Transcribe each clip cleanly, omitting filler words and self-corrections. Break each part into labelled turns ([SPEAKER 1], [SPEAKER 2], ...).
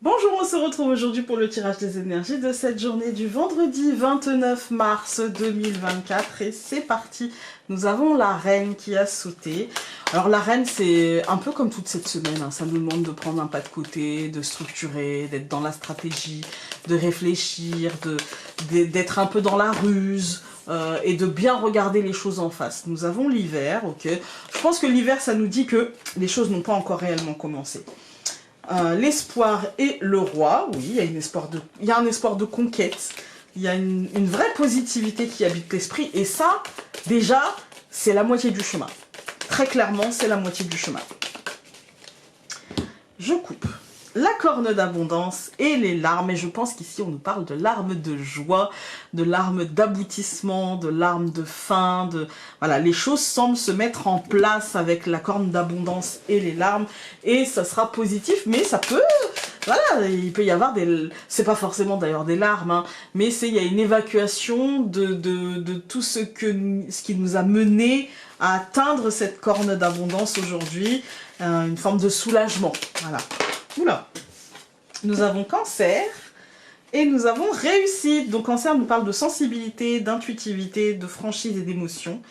[SPEAKER 1] Bonjour, on se retrouve aujourd'hui pour le tirage des énergies de cette journée du vendredi 29 mars 2024 et c'est parti. Nous avons la reine qui a sauté. Alors la reine, c'est un peu comme toute cette semaine, hein. Ça nous demande de prendre un pas de côté, de structurer, d'être dans la stratégie, de réfléchir, d'être un peu dans la ruse. Et de bien regarder les choses en face. Nous avons l'hiver, ok. Je pense que l'hiver, ça nous dit que les choses n'ont pas encore réellement commencé. L'espoir et le roi, oui, il y a un espoir de conquête, il y a une vraie positivité qui habite l'esprit, et ça, déjà, c'est la moitié du chemin. Très clairement, c'est la moitié du chemin. Je coupe la corne d'abondance et les larmes, et je pense qu'ici on nous parle de larmes de joie, de larmes d'aboutissement, de larmes de fin, voilà, les choses semblent se mettre en place avec la corne d'abondance et les larmes, et ça sera positif, mais ça peut, voilà, il peut y avoir c'est pas forcément d'ailleurs des larmes, hein, mais il y a une évacuation de tout ce qui nous a mené à atteindre cette corne d'abondance aujourd'hui, une forme de soulagement, voilà. Oula. Nous avons cancer et nous avons réussite. Donc cancer nous parle de sensibilité, d'intuitivité, de franchise et d'émotion.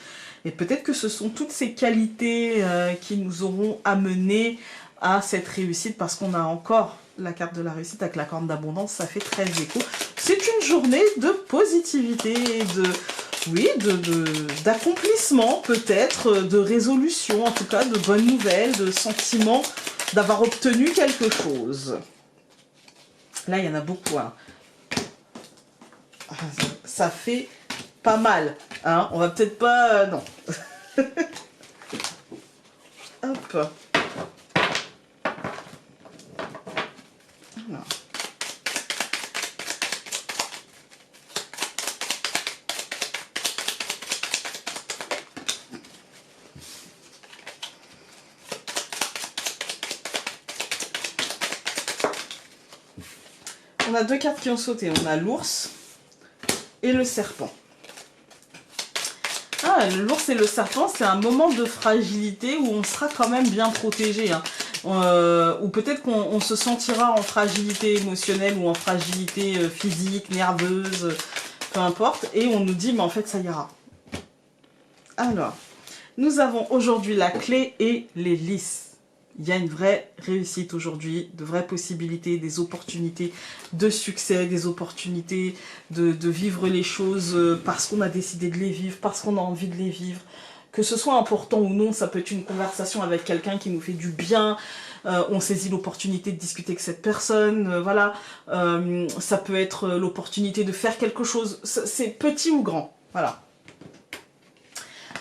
[SPEAKER 1] Et peut-être que ce sont toutes ces qualités qui nous auront amené à cette réussite, parce qu'on a encore la carte de la réussite avec la corne d'abondance, ça fait très écho. C'est une journée de positivité, d'accomplissement peut-être, de résolution, en tout cas de bonnes nouvelles, de sentiments d'avoir obtenu quelque chose. Là, il y en a beaucoup. Hein. Ça fait pas mal. Hein. On va peut-être pas... non. Hop. Alors. On a deux cartes qui ont sauté. On a l'ours et le serpent. Ah, l'ours et le serpent, c'est un moment de fragilité où on sera quand même bien protégé. Hein. Ou peut-être qu'on se sentira en fragilité émotionnelle ou en fragilité physique, nerveuse, peu importe. Et on nous dit, mais en fait, ça ira. Alors, nous avons aujourd'hui la clé et les lys. Il y a une vraie réussite aujourd'hui, de vraies possibilités, des opportunités de succès, des opportunités de vivre les choses parce qu'on a décidé de les vivre, parce qu'on a envie de les vivre. Que ce soit important ou non, ça peut être une conversation avec quelqu'un qui nous fait du bien, on saisit l'opportunité de discuter avec cette personne, voilà. Ça peut être l'opportunité de faire quelque chose, c'est petit ou grand, voilà.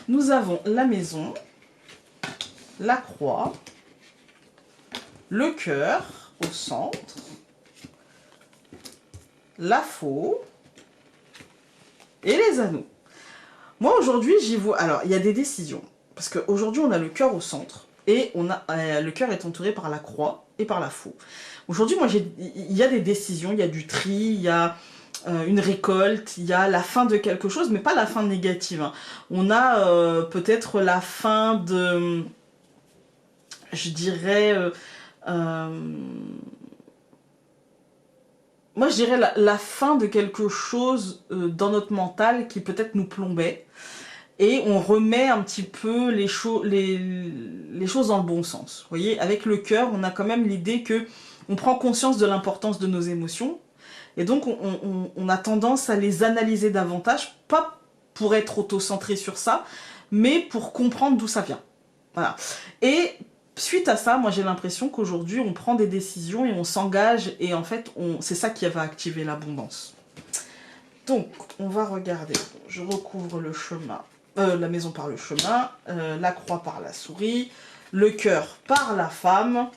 [SPEAKER 1] Nous avons la maison, la croix, le cœur au centre, la faux et les anneaux. Moi aujourd'hui j'y vois, alors il y a des décisions, parce qu'aujourd'hui on a le cœur au centre, et le cœur est entouré par la croix et par la faux. Aujourd'hui moi il y a des décisions, il y a du tri, il y a une récolte, il y a la fin de quelque chose, mais pas la fin négative. Hein. On a peut-être la fin de, je dirais... moi je dirais la fin de quelque chose dans notre mental qui peut-être nous plombait, et on remet un petit peu les choses dans le bon sens. Vous voyez, avec le cœur, on a quand même l'idée que on prend conscience de l'importance de nos émotions, et donc on a tendance à les analyser davantage, pas pour être auto-centré sur ça, mais pour comprendre d'où ça vient. Voilà. Et suite à ça, moi j'ai l'impression qu'aujourd'hui on prend des décisions et on s'engage, et en fait c'est ça qui va activer l'abondance. Donc on va regarder, je recouvre le chemin, la maison par le chemin, la croix par la souris, le cœur par la femme,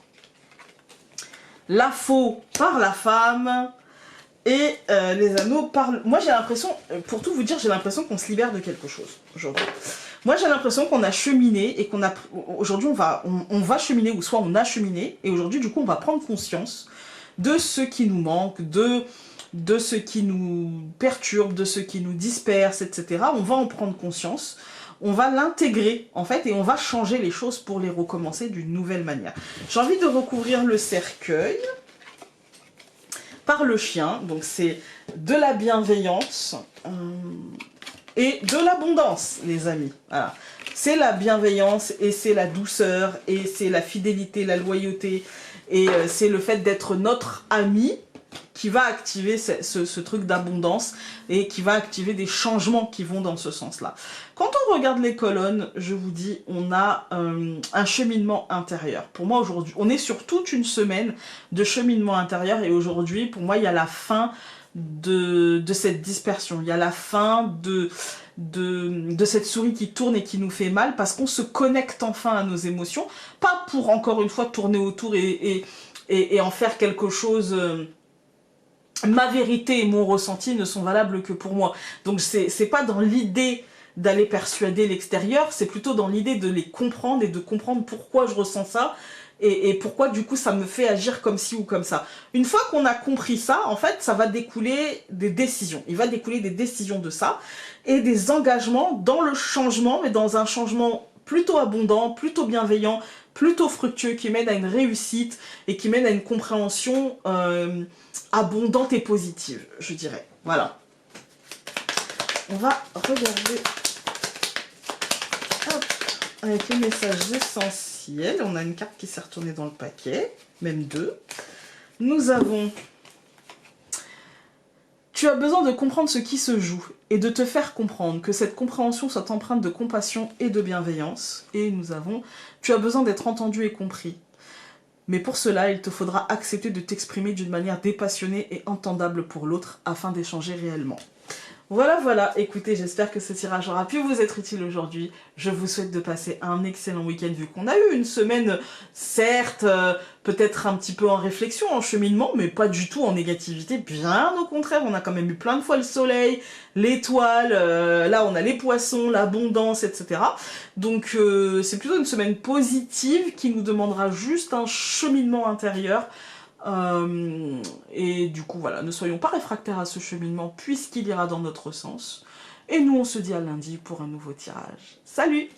[SPEAKER 1] la faux par la femme, et les anneaux par... Moi j'ai l'impression, pour tout vous dire, j'ai l'impression qu'on se libère de quelque chose aujourd'hui. Moi j'ai l'impression qu'on a cheminé et qu'on a... Aujourd'hui on va cheminer, ou soit on a cheminé, et aujourd'hui du coup on va prendre conscience de ce qui nous manque, de ce qui nous perturbe, de ce qui nous disperse, etc. On va en prendre conscience, on va l'intégrer en fait, et on va changer les choses pour les recommencer d'une nouvelle manière. J'ai envie de recouvrir le cercueil. par le chien. Donc c'est de la bienveillance et de l'abondance, les amis. Voilà. C'est la bienveillance et c'est la douceur et c'est la fidélité, la loyauté et c'est le fait d'être notre ami qui va activer ce truc d'abondance et qui va activer des changements qui vont dans ce sens-là. Quand on regarde les colonnes, je vous dis, on a un cheminement intérieur. Pour moi, aujourd'hui, on est sur toute une semaine de cheminement intérieur et aujourd'hui, pour moi, il y a la fin de cette dispersion. Il y a la fin de cette souris qui tourne et qui nous fait mal parce qu'on se connecte enfin à nos émotions. Pas pour, encore une fois, tourner autour et en faire quelque chose... ma vérité et mon ressenti ne sont valables que pour moi. Donc c'est pas dans l'idée d'aller persuader l'extérieur, c'est plutôt dans l'idée de les comprendre et de comprendre pourquoi je ressens ça et pourquoi du coup ça me fait agir comme ci ou comme ça. Une fois qu'on a compris ça, en fait, ça va découler des décisions. Il va découler des décisions de ça et des engagements dans le changement, mais dans un changement plutôt abondant, plutôt bienveillant, plutôt fructueux, qui mène à une réussite et qui mène à une compréhension abondante et positive, je dirais. Voilà. On va regarder avec les messages essentiels. On a une carte qui s'est retournée dans le paquet, même deux. Nous avons... Tu as besoin de comprendre ce qui se joue et de te faire comprendre, que cette compréhension soit empreinte de compassion et de bienveillance. Et nous avons... Tu as besoin d'être entendu et compris. Mais pour cela, il te faudra accepter de t'exprimer d'une manière dépassionnée et entendable pour l'autre afin d'échanger réellement. Voilà, voilà. Écoutez, j'espère que ce tirage aura pu vous être utile aujourd'hui. Je vous souhaite de passer un excellent week-end vu qu'on a eu une semaine, certes, peut-être un petit peu en réflexion, en cheminement, mais pas du tout en négativité. Bien au contraire, on a quand même eu plein de fois le soleil, l'étoile, là on a les poissons, l'abondance, etc. Donc c'est plutôt une semaine positive qui nous demandera juste un cheminement intérieur. Et du coup voilà, ne soyons pas réfractaires à ce cheminement puisqu'il ira dans notre sens. Et nous on se dit à lundi pour un nouveau tirage. Salut!